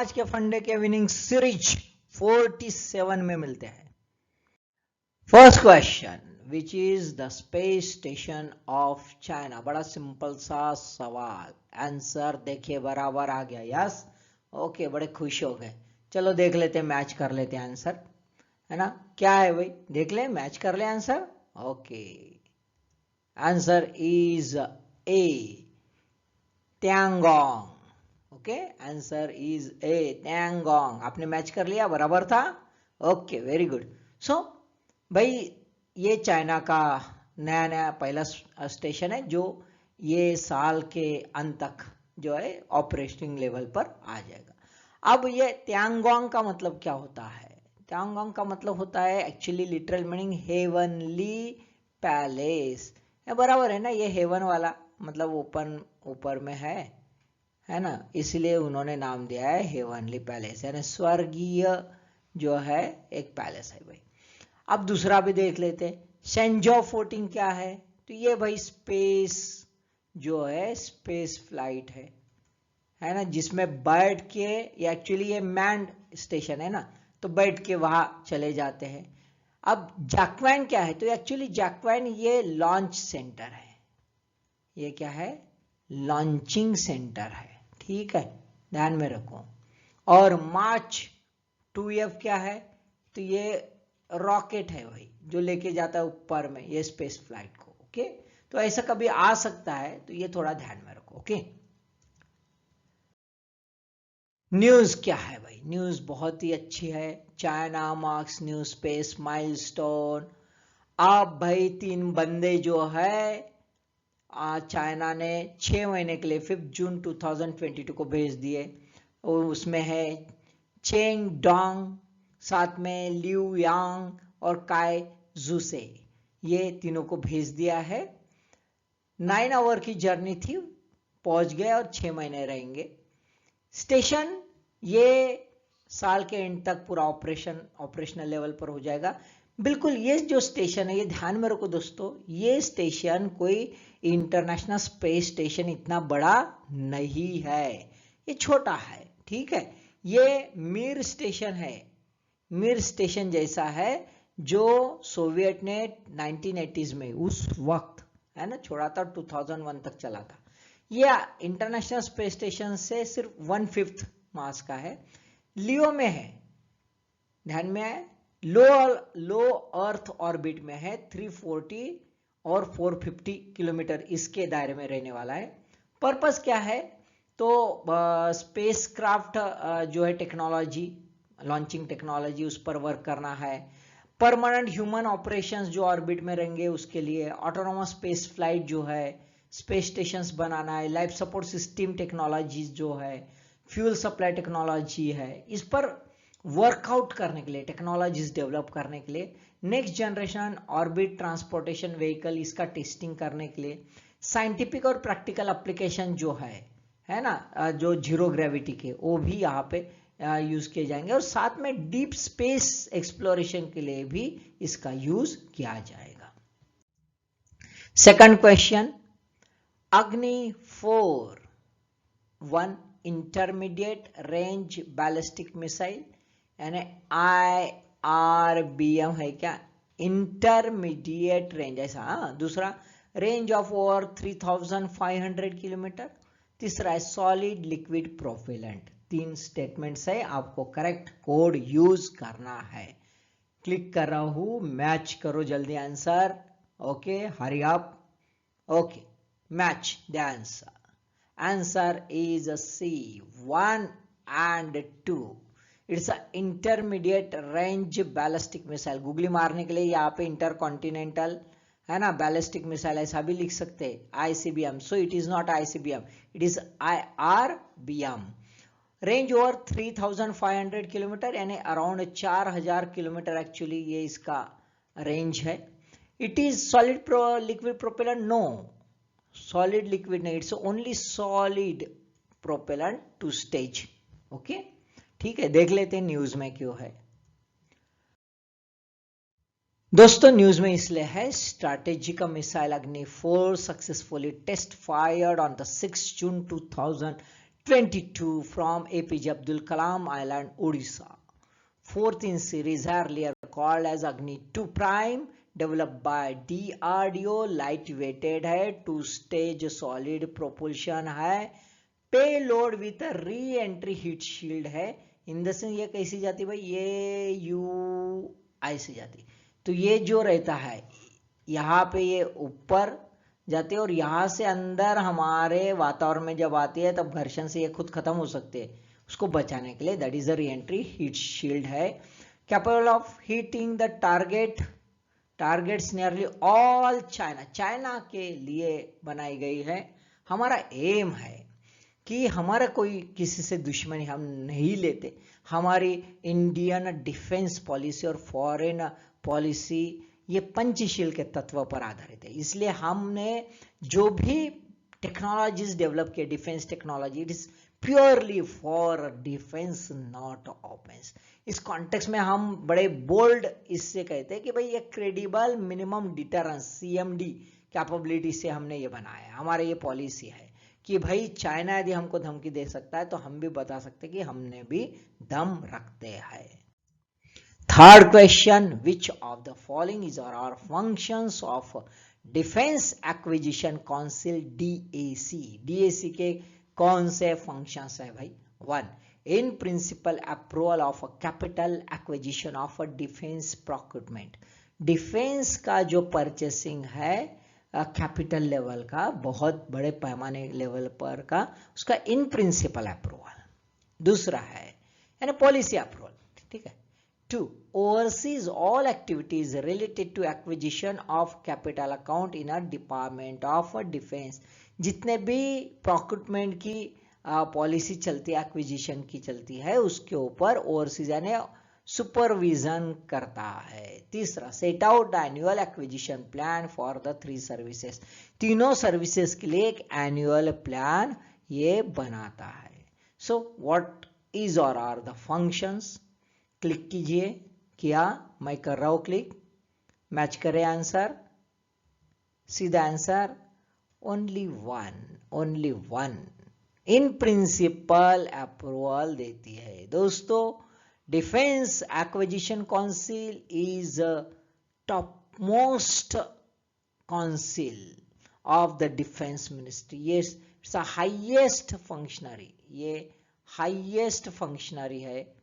आज के फंडे के विनिंग सीरीज 47 में मिलते हैं। First question, which is the space station of China? बड़ा सिंपल सा सवाल, आंसर देखिए बराबर आ गया। यस, ओके, बड़े खुश हो गए। चलो देख लेते हैं, मैच कर लेते हैं आंसर, है ना। क्या है भाई, देख ले, मैच कर ले answer. Okay, answer is A, Tiangong. Okay, answer is A, Tiangong. आपने मैच कर लिया, बराबर था। Okay, very good. सो भाई, ये चाइना का नया नया पहला स्टेशन है जो ये साल के अंत तक जो है ऑपरेशनिंग लेवल पर आ जाएगा। अब ये त्यांगोंग का मतलब क्या होता है? त्यांगोंग का मतलब होता है actually literal meaning heavenly palace. बराबर है ना, ये हेवन वाला मतलब ओपन ऊपर में है ना, इसलिए उन्होंने नाम दिया है हेवनली पैलेस, यानी स्वर्गीय जो है एक पैलेस है भाई। अब दूसरा भी देख लेते हैं, शेंजो 14 क्या है? तो ये भाई स्पेस जो है, स्पेस फ्लाइट है ना, जिसमें बैठ के, ये एक्चुअली ये मैन्ड स्टेशन है ना, तो बैठ के वहां चले जाते हैं। अब जैकवान क्या है? तो एक्चुअली जैकवान ये लॉन्च सेंटर है। ये क्या है? लॉन्चिंग सेंटर है, ठीक है, ध्यान में रखो। और मार्च 2F क्या है? तो ये रॉकेट है भाई, जो लेके जाता है ऊपर में ये स्पेस फ्लाइट को। ओके, तो ऐसा कभी आ सकता है, तो ये थोड़ा ध्यान में रखो। ओके, न्यूज क्या है भाई? न्यूज बहुत ही अच्छी है। China marks new space milestone. अब भाई 3 बंदे जो है चाइना ने 6 महीने के लिए 5 जून 2022 को भेज दिए। और उसमें है चेंग डोंग, साथ में लिu यांग और काय जुसे, ये तीनों को भेज दिया है। 9 आवर की जर्नी थी, पहुंच गए और 6 महीने रहेंगे। स्टेशन ये साल के एंड तक पूरा ऑपरेशनल लेवल पर हो जाएगा। बिल्कुल, ये जो स्टेशन है, ये ध्यान में रखो दोस्तों, ये स्टेशन कोई इंटरनेशनल स्पेस स्टेशन इतना बड़ा नहीं है, ये छोटा है, ठीक है। ये मिर स्टेशन है, मिर स्टेशन जैसा है जो सोवियत ने 1980s में उस वक्त है ना छोड़ा था, 2001 तक चला था। ये इंटरनेशनल स्पेस स्टेशन से सिर्फ 1/5 मास का है। लियो में है, ध्यान में आए, लो अर्थ ऑर्बिट में है, 340 और 450 किलोमीटर इसके दायरे में रहने वाला है। पर्पस क्या है? तो स्पेस क्राफ्ट जो है टेक्नोलॉजी, लॉन्चिंग टेक्नोलॉजी, उस पर वर्क करना है। परमानेंट ह्यूमन ऑपरेशंस जो ऑर्बिट में रहेंगे उसके लिए, ऑटोनोमस स्पेस फ्लाइट जो है, स्पेस स्टेशंस बनाना है, लाइफ सपोर्ट सिस्टम टेक्नोलॉजीज जो है, फ्यूल सप्लाई टेक्नोलॉजी है, इस पर वर्कआउट करने के लिए, टेक्नोलॉजीज डेवलप करने के लिए, next generation orbit transportation vehicle, इसका टेस्टिंग करने के लिए, साइंटिफिक और प्रैक्टिकल एप्लीकेशन जो है ना, जो जीरो ग्रेविटी के, वो भी यहाँ पे यूज किए जाएंगे। और साथ में डीप स्पेस एक्सप्लोरेशन के लिए भी इसका यूज किया जाएगा। सेकंड क्वेश्चन, अग्नि 4 इंटरमीडिएट रेंज बैलिस्टिक मिसाइल, यानी IRBM है क्या? इंटरमीडिएट रेंज, ऐसा। दूसरा, रेंज ऑफ ओवर 3500 किलोमीटर। तीसरा है सॉलिड लिक्विड प्रोपेलेंट। 3 स्टेटमेंट्स है, आपको करेक्ट कोड यूज करना है। क्लिक कर रहा हूं, मैच करो जल्दी answer. Okay, hurry up. Okay, match the answer. Answer is C, 1 and 2। It's a intermediate range ballistic missile. Googly मारने के लिए यहाँ पे इंटरकॉन्टिनेंटल है ना बैलिस्टिक मिसाइल ऐसा भी लिख सकते हैं, ICBM। So it is not ICBM, it is IRBM। Range over 3500 kilometre, यानी अराउंड 4000 किलोमीटर एक्चुअली ये इसका रेंज है। It is solid liquid propellant? No, solid liquid नहीं, it's only solid propellant two stage. Okay, ठीक है, देख लेते हैं न्यूज में क्यों है। दोस्तों न्यूज में इसलिए है, strategic missile Agni 4 successfully test fired on the 6 June 2022 22 from APJ Abdul Kalam Island, Odisha. 4th in series, earlier called as Agni 2 Prime, developed by DRDO, lightweighted है, 2-stage solid propulsion है, payload with reentry heat shield है. In the sense ये कैसी जाती भाई, ये you ऐसे जाती. तो ये जो रहता है यहाँ पे ये ऊपर जाती है और यहाँ से अंदर हमारे वातावरण में जब आती है तब घर्षण से ये खुद खत्म हो सकते हैं. उसको बचाने के लिए that is a reentry heat shield है. Capable of hitting the targets nearly all China. China के लिए बनाई गई है. हमारा एम है कि हमारा कोई किसी से दुश्मनी हम नहीं लेते. हमारी इंडियन डिफेंस पॉलिसी और फॉरेन पॉलिसी ये पंचशील के तत्व पर आधारित है. इसलिए हमने जो भी टेक्नोलॉजीज डेवलप किए, defence technology, it is purely for defence not offence. इस कॉन्टेक्स्ट में हम बड़े बोल्ड इससे कहते हैं कि भाई ये credible minimum deterrence CMD capability से हमने ये बनाया है. हमारा ये पॉलिसी है कि भाई चाइना यदि हमको धमकी दे सकता है तो हम भी बता सकते हैं कि हमने भी दम रखते हैं. Third question, which of the following is or are functions of Defense Acquisition Council DAC? DAC के कौन से functions है भाई? 1. In principle approval of a capital acquisition of a defense procurement. Defence का जो परचेसिंग है कैपिटल लेवल का, बहुत बड़े पैमाने लेवल पर का, उसका इन प्रिंसिपल अप्रूवल. दूसरा है यानी पॉलिसी अप्रूवल. ठीक है. 2. Oversees all activities related to acquisition of capital account in a Department of Defense. जितने भी प्रोक्यूरमेंट की पॉलिसी चलती है, एक्विजिशन की चलती है, उसके ऊपर ओवरसीज यानी सुपरविजन करता है. तीसरा, set out the annual acquisition plan for the 3 services. तीनों सर्विसेज के लिए एक एनुअल प्लान ये बनाता है. सो व्हाट इज और आर द फंक्शंस? क्लिक कीजिए. किया, मैं कर रहा हूं क्लिक. मैच करें आंसर. सीधा answer only one in principle approval देती है. दोस्तों, defence acquisition council is top most council of the defence ministry. ये हाईएस्ट फंक्शनरी, ये हाईएस्ट फंक्शनरी है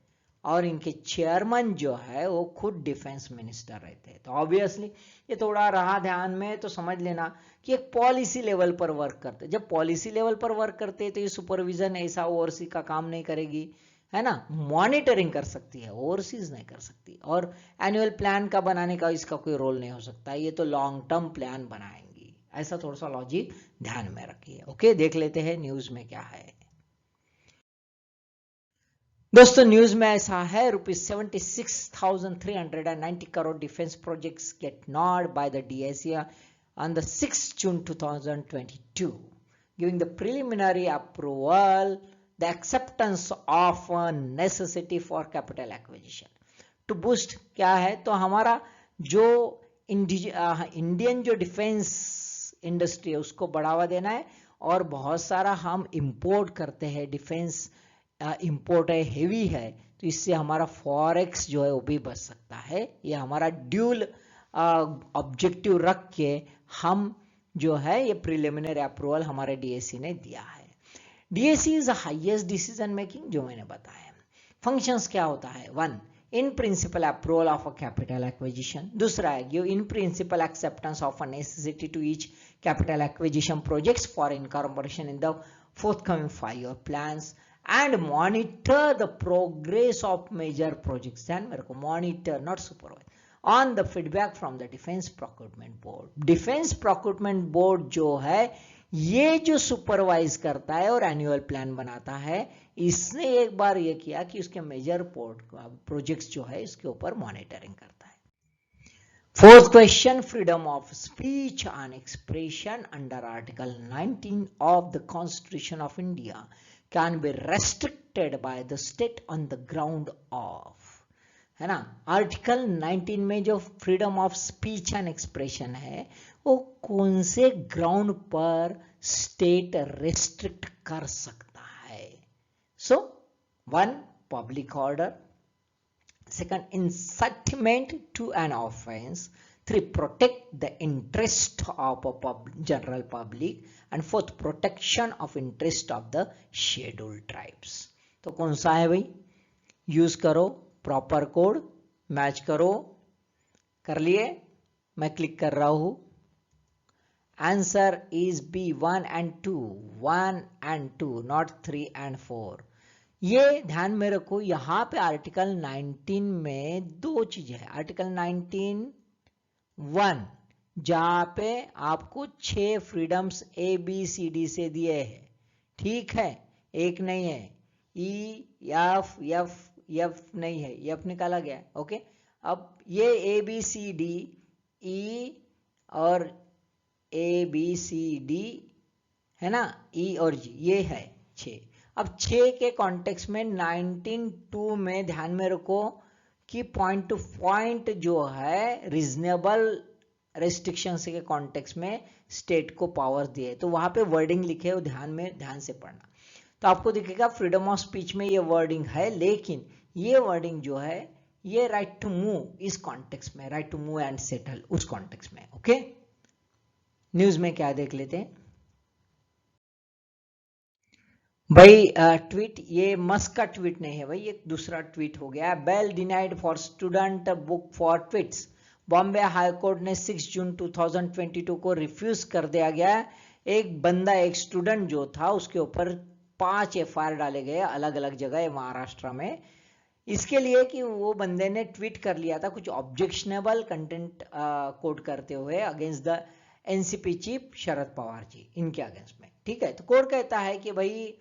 और इनके चेयरमैन जो है वो खुद डिफेंस मिनिस्टर रहते हैं. तो ऑब्वियसली ये थोड़ा रहा ध्यान में तो समझ लेना कि एक पॉलिसी लेवल पर वर्क करते हैं. जब पॉलिसी लेवल पर वर्क करते हैं तो ये सुपरविजन ऐसा ओवरसी का काम नहीं करेगी, है ना. मॉनिटरिंग कर सकती है, ओवरसीज नहीं कर सकती. और एनुअल प्लान का बनाने का इसका कोई रोल नहीं हो सकता. ये तो लॉन्ग टर्म प्लान बनाएंगी. ऐसा थोड़ा सा लॉजिक ध्यान में रखिए. ओके, देख लेते हैं न्यूज में क्या है. दोस्तों, न्यूज में ऐसा है, ₹76,390 crore defence projects get nod by the DAC on the 6th June 2022, giving the preliminary approval, the acceptance of a necessity for capital acquisition to boost. क्या है तो हमारा जो इंडियन जो डिफेंस इंडस्ट्री है उसको बढ़ावा देना है. और बहुत सारा हम इंपोर्ट करते हैं, डिफेंस इंपोर्ट है, हेवी है, तो इससे हमारा फॉरेक्स जो है वो भी बच सकता है. ये हमारा ड्यूल ऑब्जेक्टिव रख के हम जो है ये प्रिलिमिनरी अप्रूवल हमारे DAC ने दिया है. DAC is the highest decision making, जो मैंने बताया. फंक्शंस क्या होता है? 1. In principle approval of a capital acquisition. दूसरा है give in principle acceptance of a necessity to each capital acquisition projects for incorporation in the forthcoming 5-year plans and monitor the progress of major projects. ध्यान में रखो, monitor not supervise, on the feedback from the Defense Procurement Board. Defense Procurement Board जो है ये जो supervise करता है और एनुअल प्लान बनाता है, इसने एक बार ये किया कि उसके मेजर प्रोजेक्ट्स जो है इसके ऊपर मॉनिटरिंग करता है. 4th question, freedom of speech and expression under Article 19 of the Constitution of India can be restricted by the state on the ground of, है ना. आर्टिकल 19 में जो freedom of speech and expression है वो कौन से ग्राउंड पर state restrict कर सकता है? So 1 public order, 2 incitement to an offense, 3 protect the interest of a general public, and 4th protection of interest of the scheduled tribes. तो कौन सा है भाई? यूज करो प्रॉपर कोड, मैच करो, कर लिए, मैं क्लिक कर रहा हूं। Answer is B 1 and 2, 1 and 2, not 3 and 4। ये ध्यान में रखो, यहां पे आर्टिकल 19 में दो चीजें हैं। आर्टिकल 19(1) जहां पे आपको 6 फ्रीडम्स ABCD से दिए हैं, ठीक है, एक नहीं है, एफ नहीं है, एफ निकाला गया, ओके। अब ये ABCD, E और ABCD है ना, E और G, ये है 6। अब 6 के कॉन्टेक्स्ट में 19(2) में ध्यान में रखो कि पॉइंट टू पॉइंट जो है रीजनेबल रेस्ट्रिक्शन के कॉन्टेक्स्ट में स्टेट को पावर दिए, तो वहां पे वर्डिंग लिखे हो, ध्यान से पढ़ना। तो आपको दिखेगा फ्रीडम ऑफ स्पीच में ये वर्डिंग है, लेकिन ये वर्डिंग जो है ये राइट टू मूव इस कॉन्टेक्स्ट में, right to move and settle उस कॉन्टेक्स्ट में, ओके। न्यूज में क्या देख लेते हैं भाई। ट्वीट, ये मस्क का ट्वीट नहीं है भाई, ये दूसरा ट्वीट हो गया। Bail denied for student book for tweets. Bombay high court ने 6 जून 2022 को रिफ्यूज कर दिया गया। एक बंदा, एक स्टूडेंट जो था, उसके ऊपर 5 FIR डाले गए अलग अलग जगह महाराष्ट्र में, इसके लिए कि वो बंदे ने ट्वीट कर लिया था कुछ ऑब्जेक्शनेबल कंटेंट कोट करते हुए against the NCP chief Sharad Pawar ji, इनके अगेंस्ट में, ठीक है। तो कोर्ट कहता है कि भाई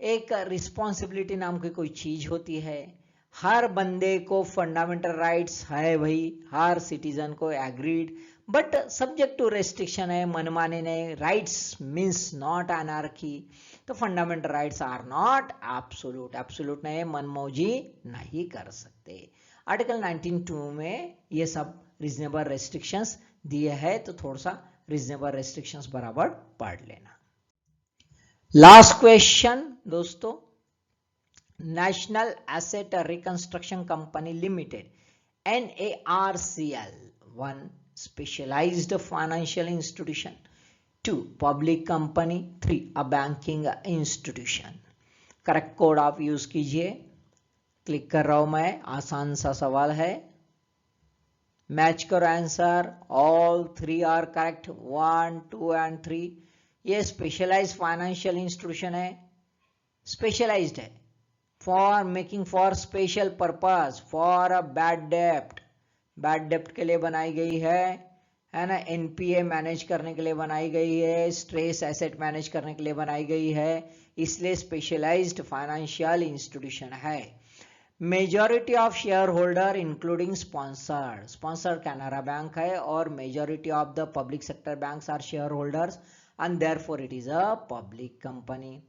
एक रिस्पॉन्सिबिलिटी नाम की कोई चीज होती है, हर बंदे को फंडामेंटल राइट्स है भाई, हर सिटीजन को agreed, but subject to restriction है, मनमाने नहीं। राइट्स मीन्स नॉट एनार्की, तो fundamental rights are not absolute, absolute नहीं, मनमौजी नहीं कर सकते। आर्टिकल 19(2) में ये सब रीजनेबल रेस्ट्रिक्शंस दिए है, तो थोड़ा सा रीजनेबल रेस्ट्रिक्शंस बराबर पढ़ लेना। लास्ट क्वेश्चन दोस्तों, national asset reconstruction company limited NARCL, 1 specialised financial institution, 2 public company, 3 a banking institution. Correct code आप यूज कीजिए, क्लिक कर रहा हूं मैं, आसान सा सवाल है, मैच करो answer, all 3 are correct, 1, 2 and 3। ये स्पेशलाइज्ड फाइनेंशियल इंस्टीट्यूशन है, स्पेशलाइज्ड है, for making for special purpose, for a bad डेप्ट के लिए बनाई गई है ना, NPA मैनेज करने के लिए बनाई गई है, स्ट्रेस एसेट मैनेज करने के लिए बनाई गई है, इसलिए स्पेशलाइज्ड फाइनेंशियल इंस्टीट्यूशन है। Majority of share holder including sponsor Canara bank है, और majority of the public sector banks are share holders, and therefore it is a public company.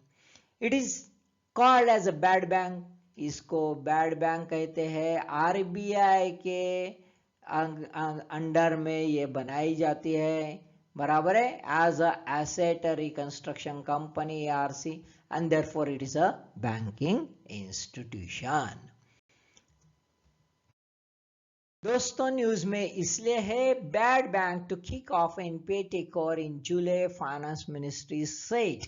It is called as a bad bank, इसको bad bank कहते हैं। RBI के under में ये बनाई जाती है, बराबर है, as a asset reconstruction company ARC, and therefore it is a banking institution. दोस्तों न्यूज में इसलिए है, bad bank to kick off NPA takeover in July, finance ministry said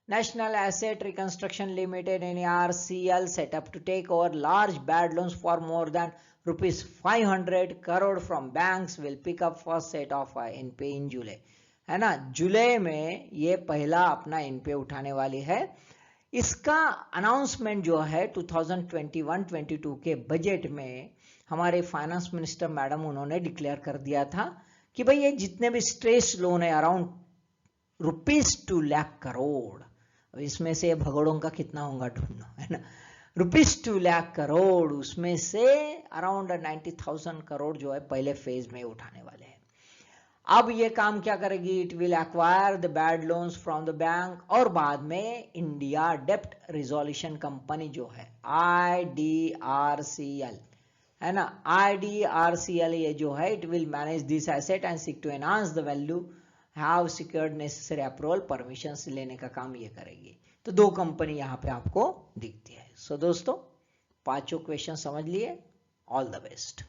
National Asset Reconstruction Limited NARCL set up to take over large bad loans for more than rupees 500 crore from banks will pick up first set of NPA in July, है ना। जुलाई में ये पहला अपना NPA उठाने वाली है। इसका अनाउंसमेंट जो है 2021-22 के बजट में हमारे फाइनेंस मिनिस्टर मैडम उन्होंने डिक्लेयर कर दिया था कि भाई ये जितने भी स्ट्रेस लोन है अराउंड ₹2 लाख करोड़, इसमें से भगोड़ों का कितना होगा ढूंढना, है ना, ₹2 लाख करोड़, उसमें से अराउंड 90,000 करोड़ जो है पहले फेज में उठाने वाले हैं। अब ये काम क्या करेगी, it will acquire the bad loans from the bank, और बाद में इंडिया डेप्ट रिजोल्यूशन कंपनी जो है IDRCL, है ना, IDRCL ये जो है it will manage this asset and seek to enhance the value, have secured necessary approval permissions लेने का काम ये करेगी। तो 2 कंपनी यहाँ पे आपको दिखती है। सो दोस्तों 5 क्वेश्चन समझ लिए। All the best.